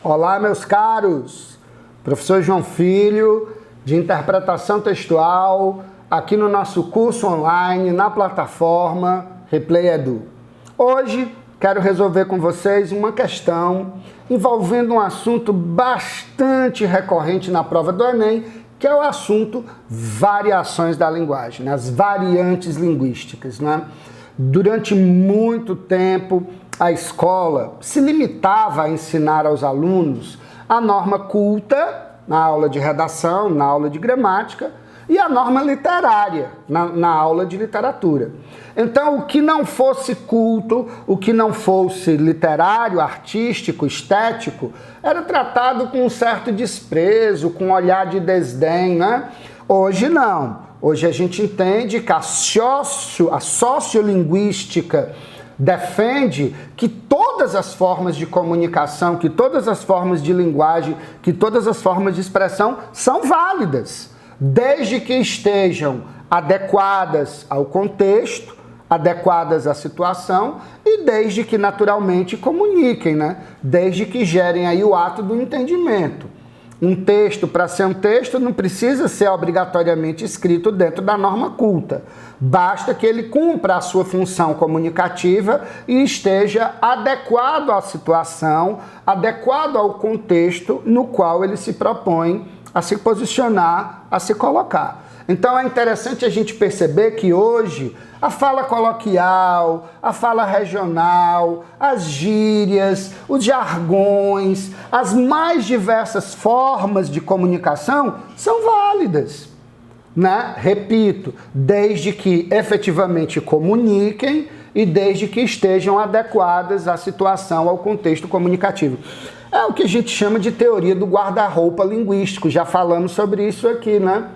Olá, meus caros! Professor João Filho, de Interpretação Textual, aqui no nosso curso online, na plataforma Replay Edu. Hoje, quero resolver com vocês uma questão envolvendo um assunto bastante recorrente na prova do Enem, que é o assunto variações da linguagem, as variantes linguísticas, né? Durante muito tempo, a escola se limitava a ensinar aos alunos a norma culta, na aula de redação, na aula de gramática, e a norma literária, na aula de literatura. Então, o que não fosse culto, o que não fosse literário, artístico, estético, era tratado com um certo desprezo, com um olhar de desdém, né? Hoje não. Hoje a gente entende que a sociolinguística defende que todas as formas de comunicação, que todas as formas de linguagem, que todas as formas de expressão são válidas, desde que estejam adequadas ao contexto, adequadas à situação e desde que naturalmente comuniquem, né? Desde que gerem aí o ato do entendimento. Um texto, para ser um texto, não precisa ser obrigatoriamente escrito dentro da norma culta. Basta que ele cumpra a sua função comunicativa e esteja adequado à situação, adequado ao contexto no qual ele se propõe a se posicionar, a se colocar. Então é interessante a gente perceber que hoje a fala coloquial, a fala regional, as gírias, os jargões, as mais diversas formas de comunicação são válidas, né? Repito, desde que efetivamente comuniquem e desde que estejam adequadas à situação, ao contexto comunicativo. É o que a gente chama de teoria do guarda-roupa linguístico, já falamos sobre isso aqui, né?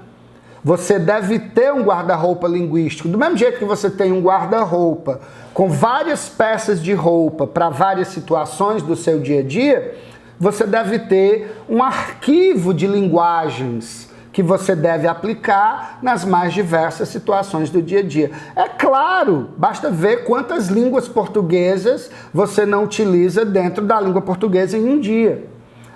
Você deve ter um guarda-roupa linguístico. Do mesmo jeito que você tem um guarda-roupa com várias peças de roupa para várias situações do seu dia a dia, você deve ter um arquivo de linguagens que você deve aplicar nas mais diversas situações do dia a dia. É claro, basta ver quantas línguas portuguesas você não utiliza dentro da língua portuguesa em um dia.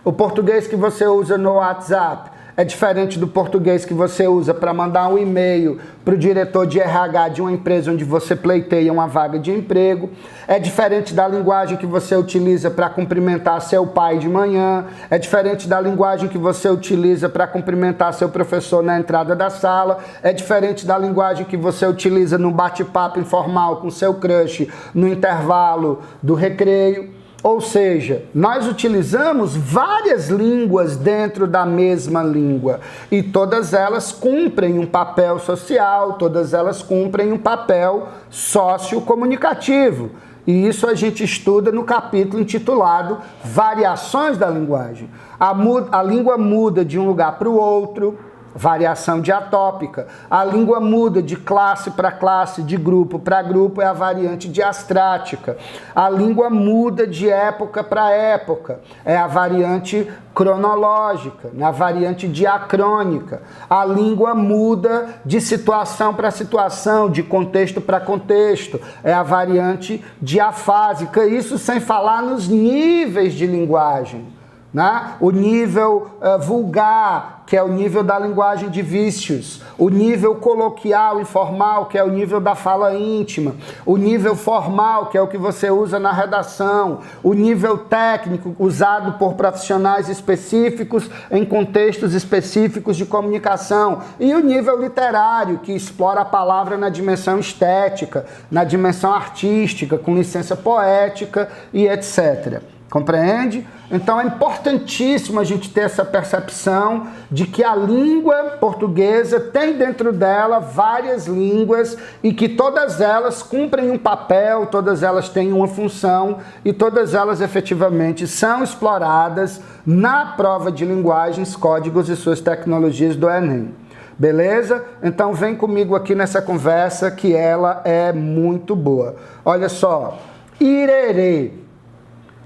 O português que você usa no WhatsApp é diferente do português que você usa para mandar um e-mail para o diretor de RH de uma empresa onde você pleiteia uma vaga de emprego. É diferente da linguagem que você utiliza para cumprimentar seu pai de manhã. É diferente da linguagem que você utiliza para cumprimentar seu professor na entrada da sala. É diferente da linguagem que você utiliza no bate-papo informal com seu crush no intervalo do recreio. Ou seja, nós utilizamos várias línguas dentro da mesma língua e todas elas cumprem um papel social, todas elas cumprem um papel sociocomunicativo. E isso a gente estuda no capítulo intitulado Variações da Linguagem. A língua muda de um lugar para o outro, variação diatópica. A língua muda de classe para classe, de grupo para grupo, é a variante diastrática. A língua muda de época para época, é a variante cronológica, a variante diacrônica. A língua muda de situação para situação, de contexto para contexto, é a variante diafásica. Isso sem falar nos níveis de linguagem. Né? O nível vulgar, que é o nível da linguagem de vícios, o nível coloquial, informal, que é o nível da fala íntima, o nível formal, que é o que você usa na redação, o nível técnico, usado por profissionais específicos em contextos específicos de comunicação, e o nível literário, que explora a palavra na dimensão estética, na dimensão artística, com licença poética e etc. Compreende? Então é importantíssimo a gente ter essa percepção de que a língua portuguesa tem dentro dela várias línguas e que todas elas cumprem um papel, todas elas têm uma função e todas elas efetivamente são exploradas na prova de linguagens, códigos e suas tecnologias do Enem. Beleza? Então vem comigo aqui nessa conversa que ela é muito boa. Olha só, irerê.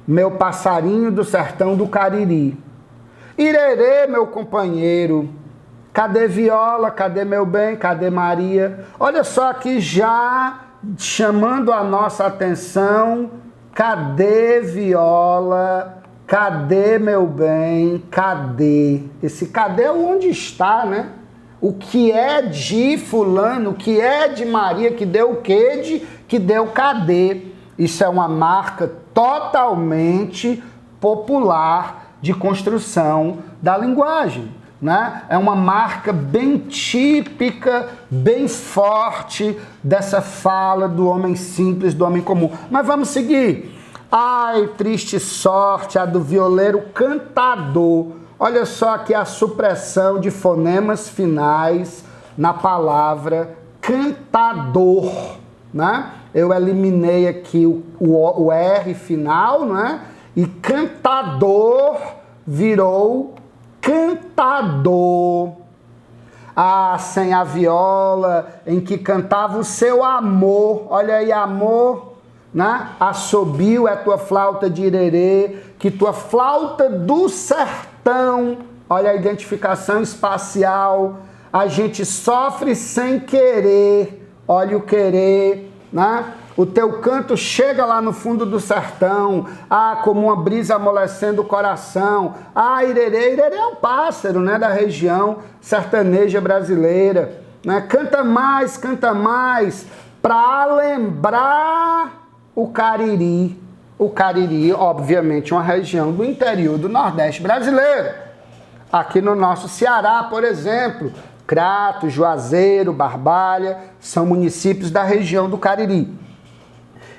Meu passarinho do sertão do Cariri. Irerê, meu companheiro. Cadê Viola? Cadê meu bem? Cadê Maria? Olha só aqui já chamando a nossa atenção. Cadê Viola? Cadê, meu bem? Cadê? Esse cadê é onde está, né? O que é de fulano, o que é de Maria, que deu o quê de, que deu cadê? Isso é uma marca totalmente popular de construção da linguagem, né? É uma marca bem típica, bem forte dessa fala do homem simples, do homem comum. Mas vamos seguir. Ai, triste sorte, a do violeiro cantador. Olha só aqui a supressão de fonemas finais na palavra cantador, né? Eu eliminei aqui o R final, né? E cantador virou cantador. Ah, sem a viola em que cantava o seu amor. Olha aí, amor, né? Assobio é tua flauta de irerê, que tua flauta do sertão. Olha a identificação espacial. A gente sofre sem querer. Olha o querer, né? O teu canto chega lá no fundo do sertão, ah, como uma brisa amolecendo o coração. Ah, irerê, irerê é um pássaro, né, da região sertaneja brasileira, né? Canta mais, para lembrar o Cariri. O Cariri, obviamente, uma região do interior do Nordeste brasileiro. Aqui no nosso Ceará, por exemplo, Crato, Juazeiro, Barbalha, são municípios da região do Cariri.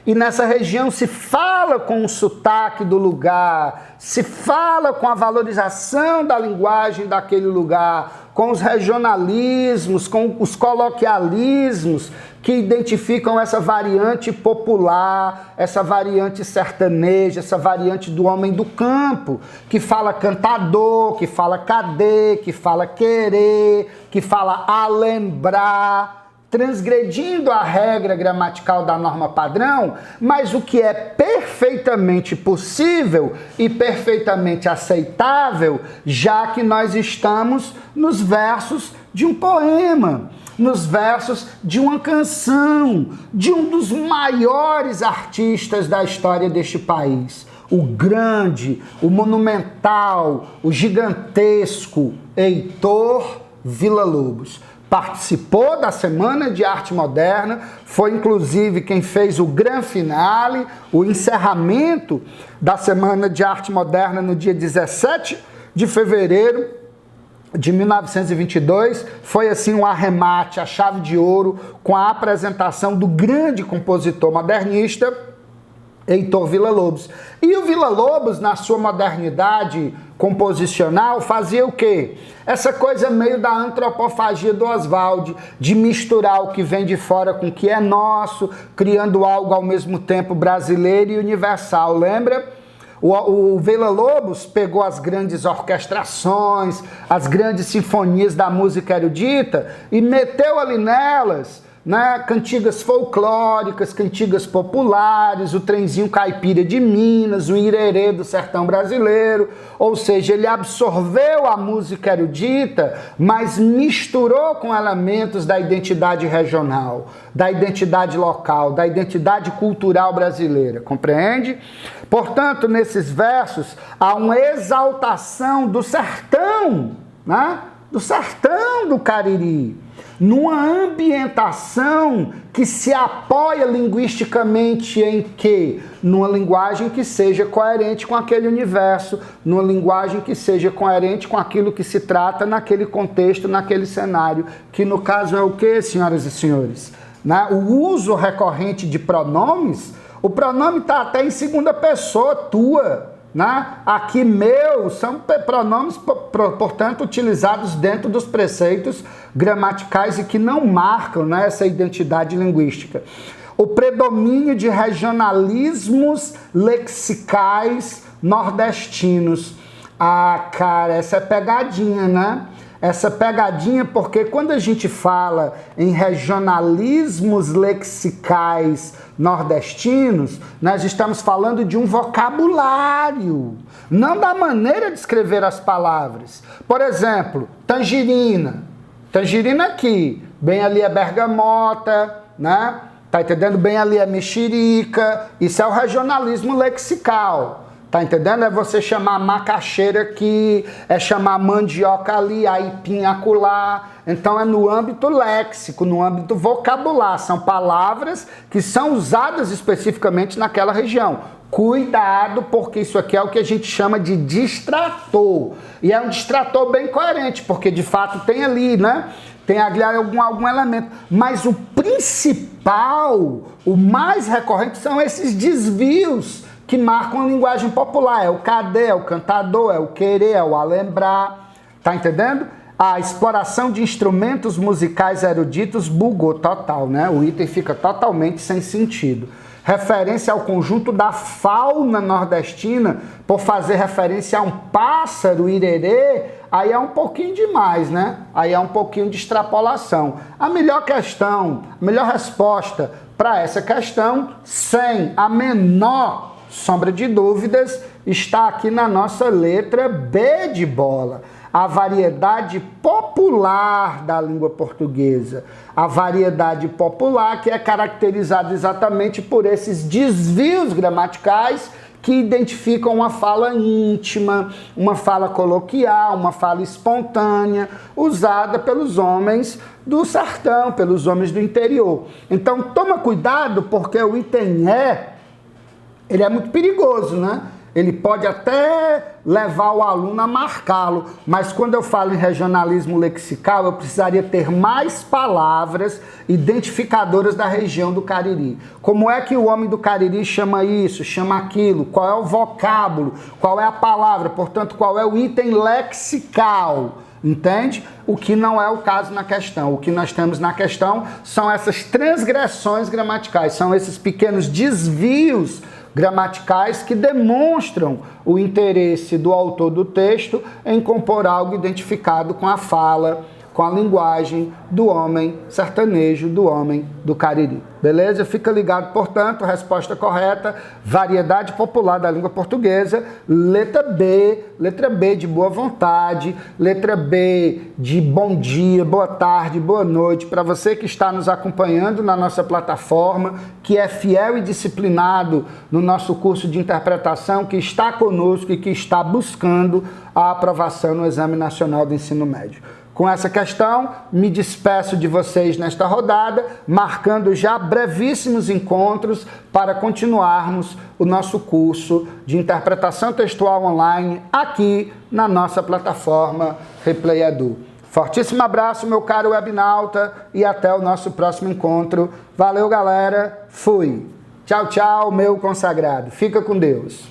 E nessa região se fala com o sotaque do lugar, se fala com a valorização da linguagem daquele lugar, com os regionalismos, com os coloquialismos que identificam essa variante popular, essa variante sertaneja, essa variante do homem do campo, que fala cantador, que fala cadê, que fala querer, que fala alembrar, transgredindo a regra gramatical da norma padrão, mas o que é perfeitamente possível e perfeitamente aceitável, já que nós estamos nos versos de um poema, nos versos de uma canção, de um dos maiores artistas da história deste país, o grande, o monumental, o gigantesco Heitor Villa-Lobos. Participou da Semana de Arte Moderna, foi inclusive quem fez o grande finale, o encerramento da Semana de Arte Moderna no dia 17 de fevereiro de 1922. Foi assim um arremate, a chave de ouro, com a apresentação do grande compositor modernista Heitor Villa-Lobos. E o Villa-Lobos, na sua modernidade composicional, fazia o quê? Essa coisa meio da antropofagia do Oswald, de misturar o que vem de fora com o que é nosso, criando algo ao mesmo tempo brasileiro e universal. Lembra? O Villa-Lobos pegou as grandes orquestrações, as grandes sinfonias da música erudita e meteu ali nelas, né, cantigas folclóricas, cantigas populares, o trenzinho caipira de Minas, o irerê do sertão brasileiro. Ou seja, ele absorveu a música erudita, mas misturou com elementos da identidade regional, da identidade local, da identidade cultural brasileira, compreende? Portanto, nesses versos há uma exaltação do sertão, né? Do sertão do Cariri, numa ambientação que se apoia linguisticamente em quê? Numa linguagem que seja coerente com aquele universo, numa linguagem que seja coerente com aquilo que se trata naquele contexto, naquele cenário, que no caso é o quê, senhoras e senhores? Né? O uso recorrente de pronomes, o pronome está até em segunda pessoa, tua. Né? Aqui, meu, são pronomes, portanto, utilizados dentro dos preceitos gramaticais e que não marcam, né, essa identidade linguística. O predomínio de regionalismos lexicais nordestinos. Ah, cara, essa é pegadinha, né? Essa pegadinha porque quando a gente fala em regionalismos lexicais nordestinos, nós estamos falando de um vocabulário, não da maneira de escrever as palavras. Por exemplo, tangerina. Tangerina aqui, bem ali é bergamota, né? Tá entendendo? Bem ali é mexerica. Isso é o regionalismo lexical. Tá entendendo? É você chamar macaxeira aqui, é chamar mandioca ali, aipim acolá. Então é no âmbito léxico, no âmbito vocabular. São palavras que são usadas especificamente naquela região. Cuidado, porque isso aqui é o que a gente chama de distrator. E é um distrator bem coerente, porque de fato tem ali, né? Tem ali algum elemento. Mas o principal, o mais recorrente são esses desvios que marcam a linguagem popular. É o cadê, é o cantador, é o querer, é o alembrar. Tá entendendo? A exploração de instrumentos musicais eruditos bugou total, né? O item fica totalmente sem sentido. Referência ao conjunto da fauna nordestina, por fazer referência a um pássaro, irerê, aí é um pouquinho demais, né? Aí é um pouquinho de extrapolação. A melhor questão, a melhor resposta para essa questão, sem a menor sombra de dúvidas, está aqui na nossa letra B de bola. A variedade popular da língua portuguesa. A variedade popular que é caracterizada exatamente por esses desvios gramaticais que identificam uma fala íntima, uma fala coloquial, uma fala espontânea, usada pelos homens do sertão, pelos homens do interior. Então toma cuidado, porque o item ele é muito perigoso, né? Ele pode até levar o aluno a marcá-lo, mas quando eu falo em regionalismo lexical, eu precisaria ter mais palavras identificadoras da região do Cariri. Como é que o homem do Cariri chama isso, chama aquilo? Qual é o vocábulo? Qual é a palavra? Portanto, qual é o item lexical? Entende? O que não é o caso na questão. O que nós temos na questão são essas transgressões gramaticais, são esses pequenos desvios gramaticais que demonstram o interesse do autor do texto em compor algo identificado com a fala, com a linguagem do homem sertanejo, do homem do Cariri. Beleza? Fica ligado, portanto, resposta correta, variedade popular da língua portuguesa, letra B de boa vontade, letra B de bom dia, boa tarde, boa noite, para você que está nos acompanhando na nossa plataforma, que é fiel e disciplinado no nosso curso de interpretação, que está conosco e que está buscando a aprovação no Exame Nacional do Ensino Médio. Com essa questão, me despeço de vocês nesta rodada, marcando já brevíssimos encontros para continuarmos o nosso curso de interpretação textual online aqui na nossa plataforma Replay Edu. Fortíssimo abraço, meu caro webnauta, e até o nosso próximo encontro. Valeu, galera. Fui. Tchau, tchau, meu consagrado. Fica com Deus.